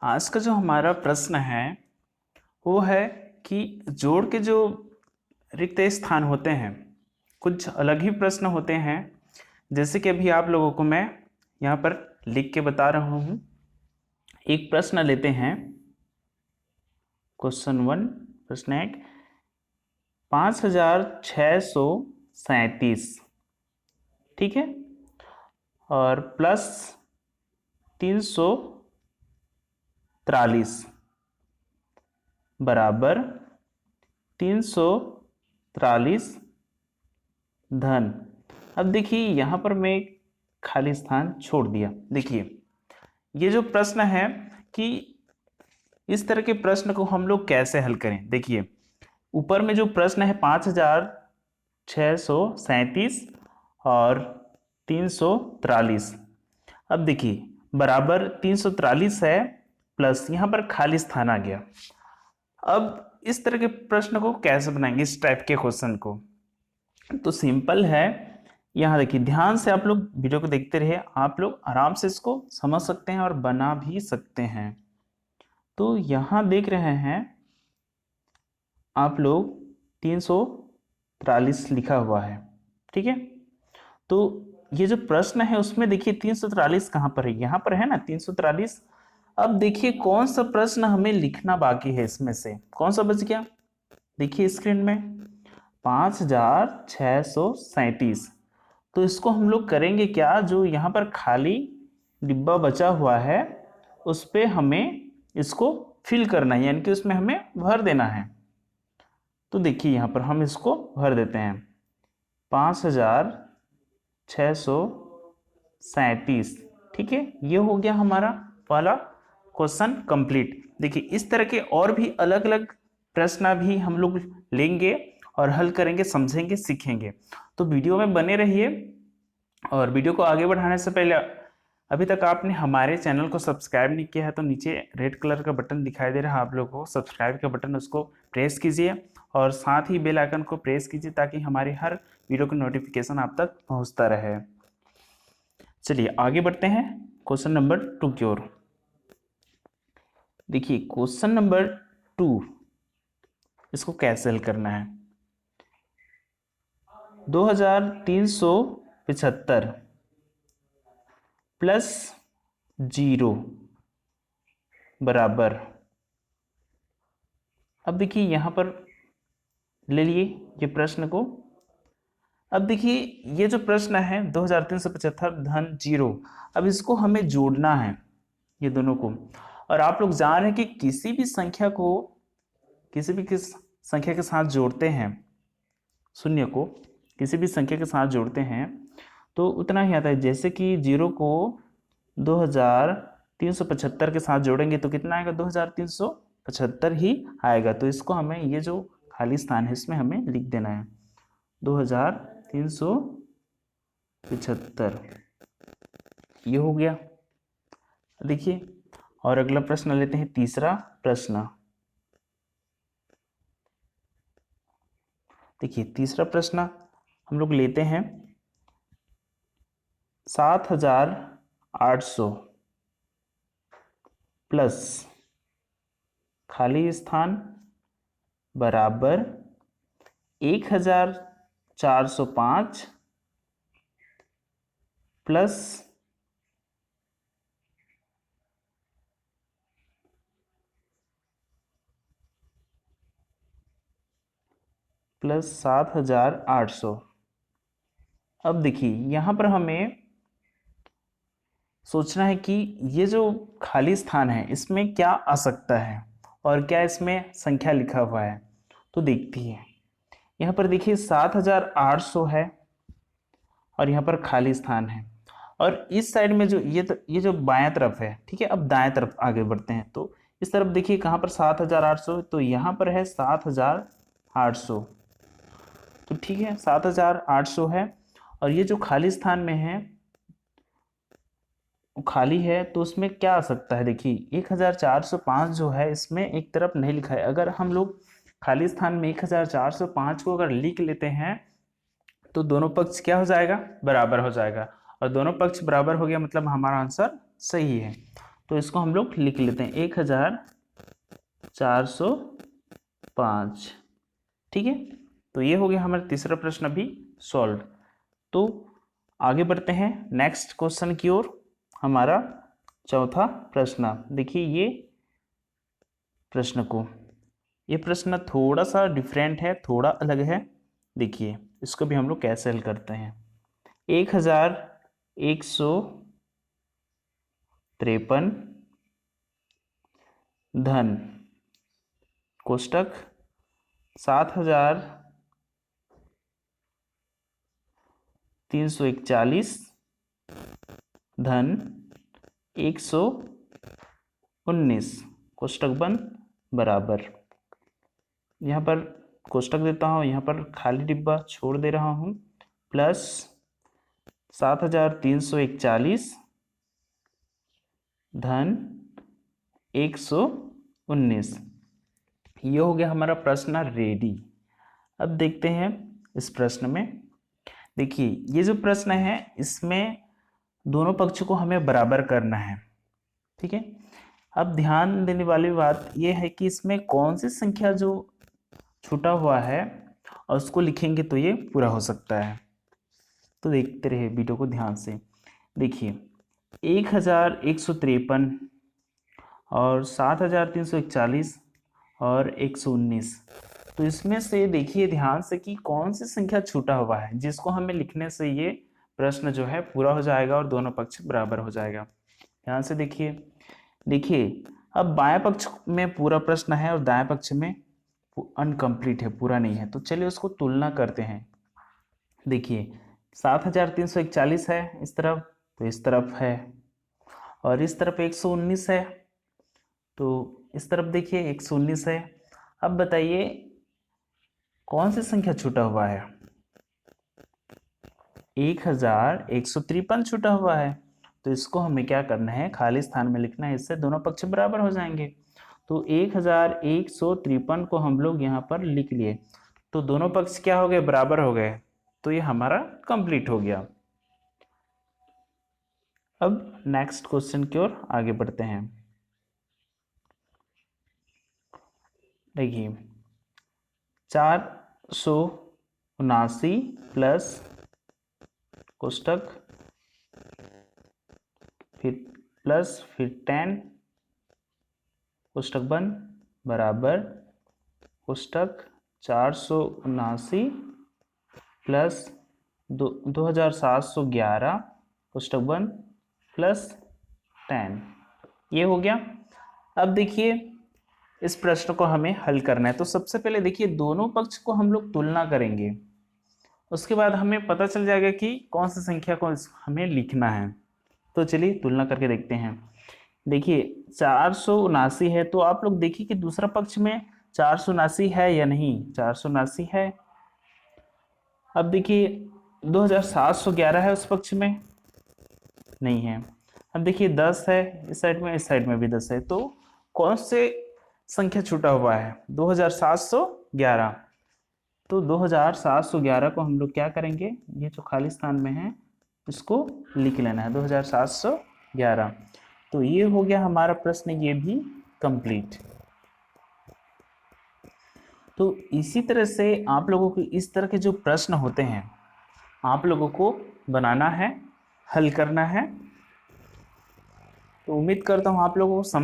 आज का जो हमारा प्रश्न है वो है कि जोड़ के जो रिक्त स्थान होते हैं कुछ अलग ही प्रश्न होते हैं। जैसे कि अभी आप लोगों को मैं यहाँ पर लिख के बता रहा हूँ। एक प्रश्न लेते हैं, क्वेश्चन 1, प्रश्न 1, 5637, ठीक है, और प्लस 343 बराबर 343 धन। अब देखिए यहाँ पर मैं खाली स्थान छोड़ दिया। देखिए ये जो प्रश्न है कि इस तरह के प्रश्न को हम लोग कैसे हल करें। देखिए ऊपर में जो प्रश्न है 5637 और 343। अब देखिए बराबर 343 है, प्लस यहाँ पर खाली स्थान आ गया। अब इस तरह के प्रश्न को कैसे बनाएंगे, इस टाइप के क्वेश्चन को? तो सिंपल है। यहाँ देखिए ध्यान से आप लोग वीडियो को देखते रहिए, आप लोग आराम से इसको समझ सकते हैं और बना भी सकते हैं। तो यहाँ देख रहे हैं आप लोग 343 लिखा हुआ है, ठीक है। तो ये जो प्रश्न है उसमें देखिए 343 कहाँ पर है, यहाँ पर है ना 343। अब देखिए कौन सा प्रश्न हमें लिखना बाकी है, इसमें से कौन सा बच गया। देखिए स्क्रीन में 5637। तो इसको हम लोग करेंगे क्या, जो यहाँ पर खाली डिब्बा बचा हुआ है उस पर हमें इसको फिल करना है, यानी कि उसमें हमें भर देना है। तो देखिए यहाँ पर हम इसको भर देते हैं 5637, ठीक है। ये हो गया हमारा पहला क्वेश्चन कंप्लीट। देखिए इस तरह के और भी अलग अलग प्रश्न भी हम लोग लेंगे और हल करेंगे, समझेंगे, सीखेंगे। तो वीडियो में बने रहिए। और वीडियो को आगे बढ़ाने से पहले अभी तक आपने हमारे चैनल को सब्सक्राइब नहीं किया है तो नीचे रेड कलर का बटन दिखाई दे रहा है आप लोगों को, सब्सक्राइब का बटन, उसको प्रेस कीजिए और साथ ही बेल आइकन को प्रेस कीजिए ताकि हमारे हर वीडियो का नोटिफिकेशन आप तक पहुंचता रहे। चलिए आगे बढ़ते हैं क्वेश्चन नंबर 2 की ओर। देखिए क्वेश्चन नंबर 2, इसको कैसे हल करना है। 2375 प्लस 0 बराबर, अब देखिए यहां पर ले लिए ये प्रश्न को। अब देखिए ये जो प्रश्न है 2375 धन 0, अब इसको हमें जोड़ना है ये दोनों को। और आप लोग जान रहे हैं कि किसी भी संख्या को किसी भी संख्या के साथ जोड़ते हैं, शून्य को किसी भी संख्या के साथ जोड़ते हैं तो उतना ही आता है। जैसे कि 0 को 2375 के साथ जोड़ेंगे तो कितना आएगा, 2375 ही आएगा। तो इसको हमें ये जो खाली स्थान है इसमें हमें लिख देना है 2375, ये हो गया। देखिए और अगला प्रश्न लेते हैं, तीसरा प्रश्न। देखिए तीसरा प्रश्न हम लोग लेते हैं 7800 प्लस खाली स्थान बराबर 1405 प्लस 7800। अब देखिए यहाँ पर हमें सोचना है कि ये जो खाली स्थान है इसमें क्या आ सकता है और क्या इसमें संख्या लिखा हुआ है। तो देखती है यहाँ पर देखिए 7800 है और यहाँ पर खाली स्थान है, और इस साइड में जो ये जो बाएं तरफ है, ठीक है। अब दाएं तरफ आगे बढ़ते हैं तो इस तरफ देखिए कहाँ पर 7800, तो यहाँ पर है 7800। तो ठीक है 7800 है, और ये जो खाली स्थान में है खाली है तो उसमें क्या आ सकता है। देखिए 1405 जो है इसमें एक तरफ नहीं लिखा है। अगर हम लोग खाली स्थान में 1405 को अगर लिख लेते हैं तो दोनों पक्ष क्या हो जाएगा, बराबर हो जाएगा। और दोनों पक्ष बराबर हो गया मतलब हमारा आंसर सही है। तो इसको हम लोग लिख लेते हैं 1405। ठीक है, तो ये हो गया हमारा तीसरा प्रश्न भी सॉल्व। तो आगे बढ़ते हैं नेक्स्ट क्वेश्चन की ओर। हमारा चौथा प्रश्न, देखिए ये प्रश्न थोड़ा सा डिफरेंट है, थोड़ा अलग है। देखिए इसको भी हम लोग कैसे हल करते हैं। 1153 धन कोष्टक 7341 धन 119 कोष्टक बंद बराबर। यहाँ पर कोष्टक देता हूँ, यहाँ पर खाली डिब्बा छोड़ दे रहा हूँ, प्लस 7341 धन 119। ये हो गया हमारा प्रश्न रेडी। अब देखते हैं इस प्रश्न में। देखिए ये जो प्रश्न है इसमें दोनों पक्ष को हमें बराबर करना है। ठीक है, अब ध्यान देने वाली बात यह है कि इसमें कौन सी संख्या जो छूटा हुआ है और उसको लिखेंगे तो ये पूरा हो सकता है। तो देखते रहिए वीडियो को ध्यान से। देखिए 1153 और 7341 और 119, तो इसमें से देखिए ध्यान से कि कौन सी संख्या छूटा हुआ है जिसको हमें लिखने से ये प्रश्न जो है पूरा हो जाएगा और दोनों पक्ष बराबर हो जाएगा। ध्यान से देखिए अब बाएं पक्ष में पूरा प्रश्न है और दाएं पक्ष में अनकम्प्लीट है, पूरा नहीं है। तो चलिए उसको तुलना करते हैं। देखिए 7341 है इस तरफ, तो इस तरफ है, और इस तरफ 119 है, तो इस तरफ देखिए 119 है। अब बताइए कौन सी संख्या छूटा हुआ है? 1153 छूटा हुआ है, तो इसको हमें क्या करना है, खाली स्थान में लिखना है, इससे दोनों पक्ष बराबर हो जाएंगे। तो 1153 को हम लोग यहाँ पर लिख लिए, तो दोनों पक्ष क्या हो गए, बराबर हो गए, तो ये हमारा कंप्लीट हो गया। अब नेक्स्ट क्वेश्चन की ओर आगे बढ़ते हैं। देखिए 479 प्लस कोष्टक फिर 10 कोष्टक बंद बराबर कोष्टक 479 प्लस 2711 कोष्टक बंद प्लस 10, ये हो गया। अब देखिए इस प्रश्न को हमें हल करना है। तो सबसे पहले देखिए दोनों पक्ष को हम लोग तुलना करेंगे, उसके बाद हमें पता चल जाएगा कि कौन सी संख्या को हमें लिखना है। तो चलिए तुलना करके देखते हैं। देखिए 479 है, तो आप लोग देखिए कि दूसरा पक्ष में 479 है या नहीं, 479 है। अब देखिए 2711 है उस पक्ष में, नहीं है। अब देखिए 10 है इस साइड में भी 10 है, तो कौन से संख्या छूटा हुआ है, 2711। तो 2711 को हम लोग क्या करेंगे, ये जो खाली स्थान में है इसको लिख लेना है 2711। तो ये हो गया हमारा प्रश्न, ये भी कंप्लीट। तो इसी तरह से आप लोगों को इस तरह के जो प्रश्न होते हैं आप लोगों को बनाना है, हल करना है। तो उम्मीद करता हूँ आप लोगों को समझ